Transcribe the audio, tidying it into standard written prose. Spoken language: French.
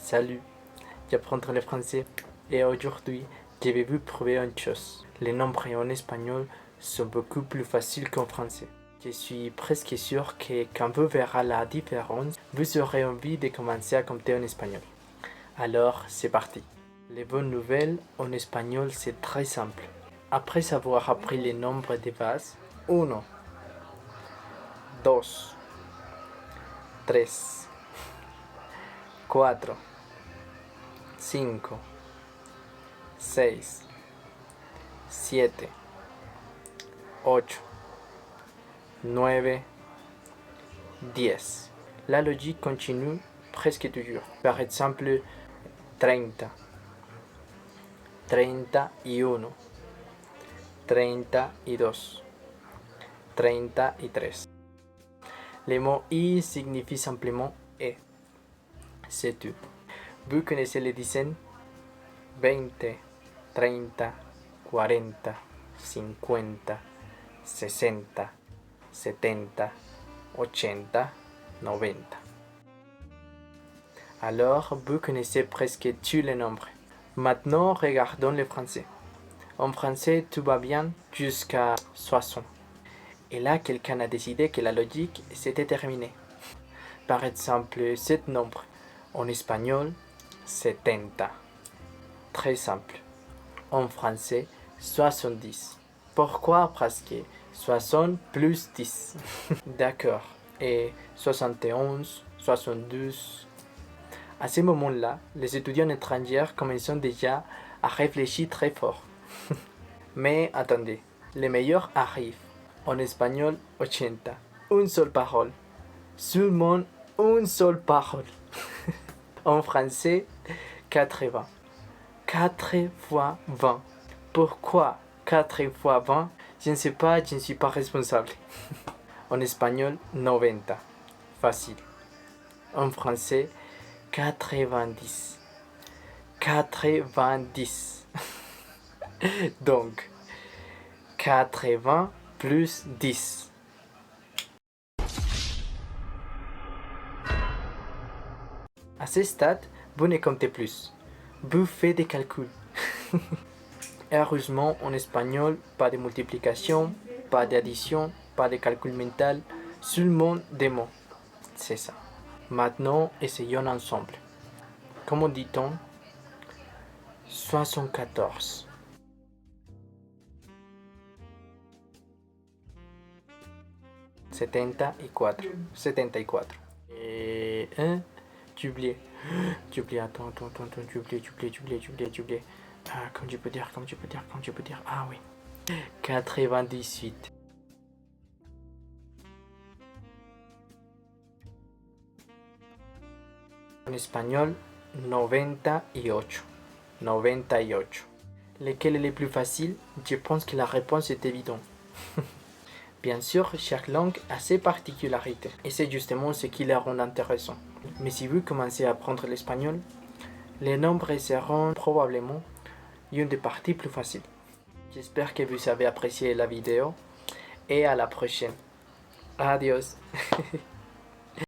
Salut, j'apprends le français et aujourd'hui je vais vous prouver une chose. Les nombres en espagnol sont beaucoup plus faciles qu'en français. Je suis presque sûr que quand vous verrez la différence, vous aurez envie de commencer à compter en espagnol. Alors, c'est parti. Les bonnes nouvelles en espagnol, c'est très simple. Après avoir appris les nombres de base, 1, 2, 3, 4, 5, 6, 7, 8, 9, 10. La logique continue presque toujours. Par exemple, 30, 31, 32, 33. Le mot I signifie simplement et. C'est tout. Vous connaissez les dizaines 20, 30, 40, 50, 60, 70, 80, 90. Alors, vous connaissez presque tous les nombres. Maintenant, regardons le français. En français, tout va bien jusqu'à 60. Et là, quelqu'un a décidé que la logique c'était terminée. Par exemple, cet nombre. En espagnol, 70. Très simple. En français, 70. Pourquoi? Parce que 60 plus 10. D'accord. Et 71, 72. À ce moment-là, les étudiants étrangers commencent déjà à réfléchir très fort. Mais attendez, le meilleur arrive. En espagnol, 80. Une seule parole. Seulement une seule parole. En français, 80. 4 fois 20. Pourquoi 4 fois 20? Je ne sais pas, je ne suis pas responsable. En espagnol, 90. Facile. En français, 90. 90. Donc, 80 plus 10. À ce stade, vous ne comptez plus. Vous faites des calculs. Heureusement, en espagnol, pas de multiplication, pas d'addition, pas de calcul mental, seulement des mots. C'est ça. Maintenant, essayons ensemble. Comment dit-on? 74. Setenta-y-quatre. Et 1, tu oublies. Attends, tu oublies. Ah, comme tu peux dire. Ah oui. 98. En espagnol, 98. 98. Lequel est le plus facile? Je pense que la réponse est évidente. Bien sûr, chaque langue a ses particularités, et c'est justement ce qui la rend intéressant. Mais si vous commencez à apprendre l'espagnol, les nombres seront probablement une des parties plus faciles. J'espère que vous avez apprécié la vidéo, et à la prochaine. Adios.